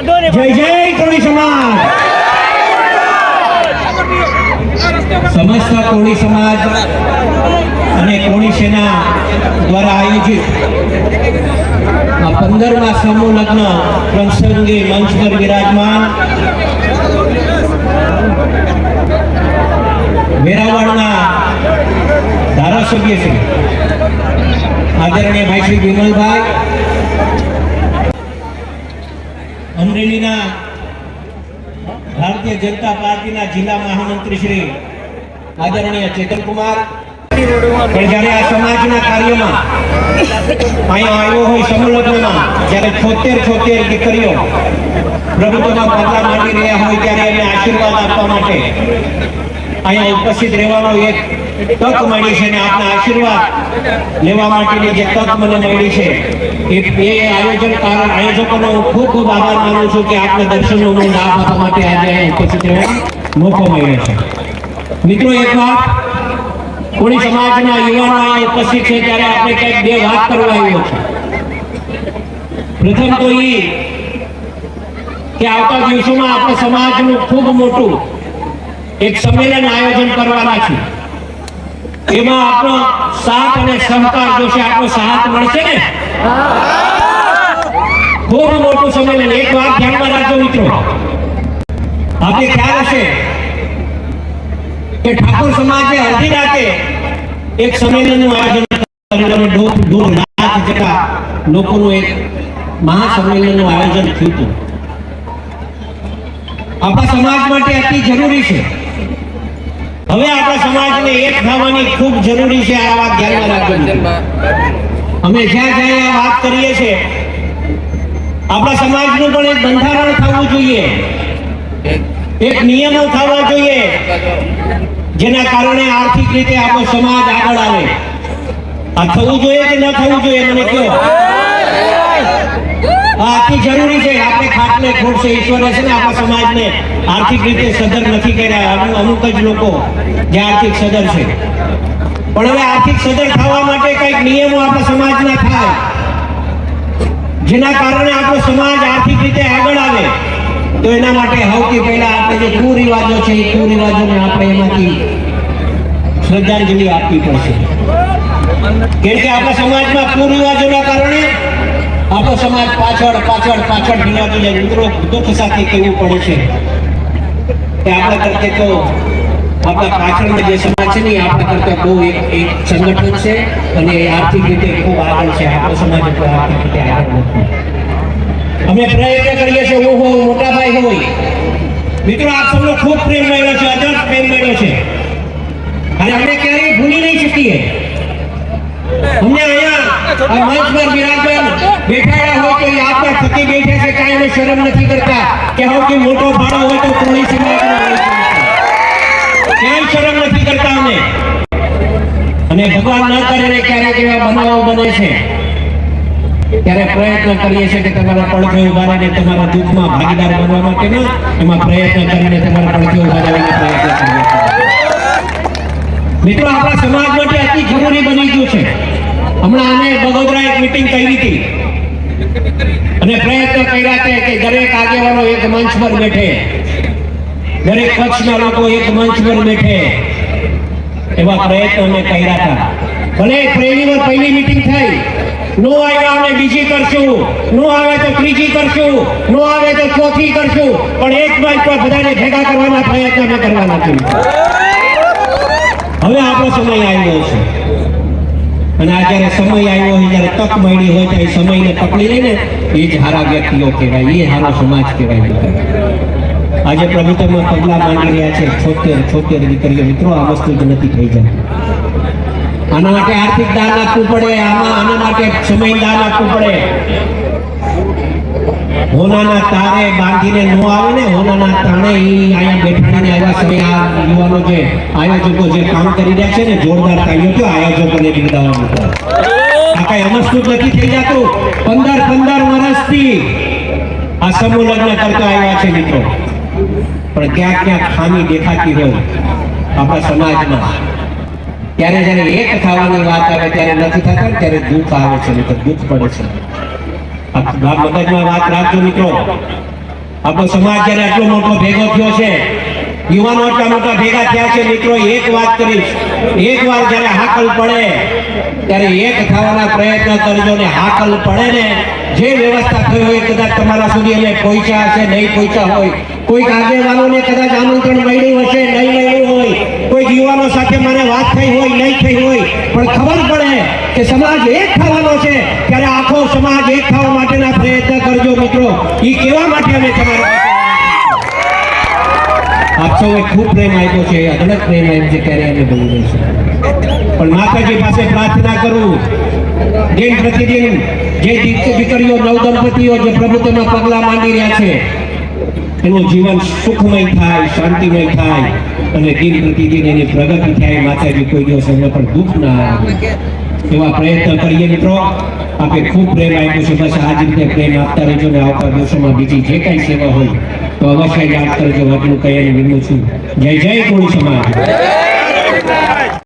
જય જય કોળી સમાજ। સમસ્ત કોળી સમાજ અને કોળી સેના દ્વારા આયોજિત 15મા સમૂહ લગ્ન પ્રસંગે મંચ પર વિરાજમાન વેરાવળના ધારાસભ્ય શ્રી આદરણીય ભાઈ શ્રી વિમલભાઈ, અમરેલીના ભારતીય જનતા પાર્ટીના જિલ્લા મહામંત્રી શ્રી આદરણીય ચેતનકુમાર, પણ જ્યારે આ સમાજના કાર્યમાં અહીંયા આવ્યો હોય સમૂહ લગ્નમાં, જ્યારે 76 દીકરીઓ પ્રભુત્વમાં પગલા માંડી રહ્યા હોય ત્યારે એમને આશીર્વાદ આપવા માટે અહીંયા ઉપસ્થિત રહેવાનો એક તક મળી છે અને આપના આશીર્વાદ લેવા માટેની જે તક મને મળી છે એ આયોજકોનો ખૂબ ખૂબ આભાર માનું છું કે આપના દર્શનનો લાભ આપવા માટે આજે ઉપસ્થિત રહેવાનો મોકો મળ્યો છે। મિત્રો, એક વાત કોળી સમાજના યુવાનો અહીંયા ઉપસ્થિત છે ત્યારે આપણે કંઈક બે વાત કરવા આવ્યો છે। પ્રથમ તો એ કે આવતા દિવસોમાં આપણા સમાજનું ખૂબ મોટું એક સંમેલન આયોજન કરવાના છે। એમાં આપણો સાથ અને સહકાર જોશે, આપણો સાથ મળશે ને? ખૂબ મોટું સંમેલન। એક વાત ધ્યાનમાં રાખજો મિત્રો, આપણે ખ્યાલ હશે કે ઠાકોર સમાજે અડધી રાતે એક સંમેલનનું આયોજન કર્યું, 1.5 લાખ જેટલા લોકોનું એક મહાસંમેલનનું આયોજન થયું હતું। આપણા સમાજ માટે અતિ જરૂરી છે। હવે આપણા સમાજને એક થવાની ખૂબ જરૂરી છે। આ વાત ધ્યાનમાં રાખજો। અમે જ્યાં જ્યાં વાત કરીએ છીએ આપણા સમાજનું પણ એક બંધારણ થવું જોઈએ, એક નિયમો થવા જોઈએ જેના કારણે આર્થિક રીતે આપણો સમાજ આગળ આવે। આ થવું જોઈએ કે ન થવું જોઈએ મને કહો? આ અતિ જરૂરી છે। આપણે ખાટલે ખોટશે ઈશ્વરે છે ને આપણા સમાજને આર્થિક રીતે સદ્ધર નથી કર્યા, અમુક જ લોકો જે આર્થિક સદ્ધર છે, પણ હવે આર્થિક સદ્ધર થવા માટે કંઈક નિયમો આપણા સમાજના થાય જેના કારણે આપણો સમાજ આર્થિક રીતે આગળ આવે। તો એના માટે સૌથી પહેલા આપણે જે કુરિવાજો છે એ કુરિવાજોને આપણે એમાંથી શ્રદ્ધાંજલિ આપવી પડશે, કેમ કે આપણા સમાજમાં કુરિવાજોના કારણે આપણો સમાજ પાછળ ઢીલાતો જાય। મિત્રો, દુઃખ સાથે કહેવું પડે છે કે આપણા કરતે તો આપણા પાછળના જે સમાજ છે ને આપણા કરતા બહુ એક સંગઠન છે અને આર્થિક રીતે ખૂબ આગળ છે। આપણો સમાજ આર્થિક રીતે આગળ નથી। અમે પ્રયત્ન કરીએ છીએ, હું હોઉં, મોટા ભાઈ હોય, મિત્રો આપ સૌનો ખૂબ પ્રેમ મળ્યો છે, અદભુત પ્રેમ મળ્યો છે અને અમે ક્યારેય ભૂલી નહીં શકીએ। અમને અહીંયા મંચ પર વિરાજમાન બેઠાયા હોય તો એ આપણા થકી બેઠા છે, કાંઈ અમે શરમ નથી કરતા કે સૌથી મોટો ફાળો હોય તો કોળી સમાજનો ક્યાંય શરમ નથી કરતા અમે। અને ભગવાન ન કરે ક્યારેક એવા બનાવો બને છે ત્યારે પ્રયત્ન કરીએ છીએ કે તમારા પડખે ઉભા રહીને તમારા દુઃખમાં ભાગીદાર બનવા માટેના એમાં પ્રયત્ન કરીને તમારા પડખે ઉભા રહીને પ્રયત્ન કરીએ છીએ। મિત્રો, આપણા સમાજ માટે અતિ જરૂરી બની ગયું છે। હમણાં અમે બગોદરા એક મીટિંગ કરી હતી અને પ્રયત્ન કર્યા છે કે દરેક આગેવાનો એક મંચ પર બેઠે, દરેક પક્ષના લોકો એક મંચ પર બેઠે, એવા પ્રયત્નો અમે કર્યા હતા। ભલે પહેલી મીટિંગ થઈ, નો આવ્યા અમે બીજી કરશું, નો આવે તો ત્રીજી કરશું, નો આવે તો ચોથી કરશું, પણ એક મંચ પર બધાને ભેગા કરવાના પ્રયત્ન અમે કરવાના છે। હવે આપણો સમય આવ્યો છે અને આ જ્યારે સમય આવ્યો હોય, જ્યારે તક મળી હોય તો એ સમયને પકડી લઈને એ જ હારા વ્યક્તિઓ કહેવાય, એ હારો સમાજ કહેવાય। આજે પ્રભુત્વમાં પગલા માંડી રહ્યા છે 76 દીકરીઓ। મિત્રો, આ વસ્તુ જ નથી થઈ જાય। આના માટે આર્થિક દાન આપવું પડે, આના માટે સમય દાન આપવું પડે। હોનાના તારે બાંધીને નો આવે ને, હોનાના તાણે અહીંયા બેઠાડીને આવ્યા છે। આ યુવાનો જે આયોજકો જે કામ કરી રહ્યા છે ને, જોરદાર તાળીઓ તો આયોજકોને બિરદાવવા માટે। આ કઈ અમસ્તું નથી થઈ જતું। 15 વર્ષથી આ સમૂહ લગ્ન કરતા આવ્યા છે મિત્રો, પણ ક્યાંક ખામી દેખાતી હોય આપણા સમાજમાં, ત્યારે જ્યારે એક થવાની વાત આવે ત્યારે નથી થતા, ત્યારે દુઃખ આવે છે, મિત્રો દુઃખ પડે છે। મગજમાં વાત રાખજો મિત્રો, આપણો સમાજ જ્યારે આટલો મોટો ભેગો થયો છે, યુવાનો આટલા મોટા ભેગા થયા છે, મિત્રો એક વાત કરીશ, એક વાર જ્યારે હાકલ પડે ત્યારે એક થવાના પ્રયત્ન કરજો ને હાકલ પડે ને જે વ્યવસ્થા થઈ હોય કદાચ તમારા સુધી એને પહોંચ્યા હશે, નહીં પહોંચ્યા હોય, કોઈક આગેવાનોને કદાચ આમંત્રણ મળ્યું હશે, નહીં મળ્યું હોય, કોઈ યુવાનો સાથે મને વાત થઈ હોય, નહીં થઈ હોય, પણ ખબર પડે કે સમાજ એક થવાનો છે ત્યારે આખો સમાજ એક થવા માટેના પ્રયત્ન કરજો મિત્રો. એ કેવા માટે અમે તમારા આપ સૌએ ખૂબ પ્રેમ આપ્યો છે, અઢળક પ્રેમ આપ્યો છે, ત્યારે અમે બોલી દઈશું. પણ માતાજી પાસે પ્રાર્થના કરું, દિન પ્રતિદિન જે દીકરીઓ નવદંપતીઓ જે પ્રભુત્વના પગલા માંડી રહ્યા છે એનું જીવન સુખમય થાય, શાંતિમય થાય અને દિન પ્રતિદિન એની પ્રગતિ થાય. માતાજી કોઈ દિવસ એના પર દુઃખ ના આવે એવા પ્રયત્ન કરીએ મિત્રો. આપે ખૂબ પ્રેમ આપ્યો છે, બસ આ જ રીતે પ્રેમ આપતા રહેજો ને આવતા દિવસોમાં બીજી જે કાંઈ સેવા હોય તો અવશ્ય યાદ કરજો. આટલું કહીને વિનું છું. જય જય કોળી સમાજ.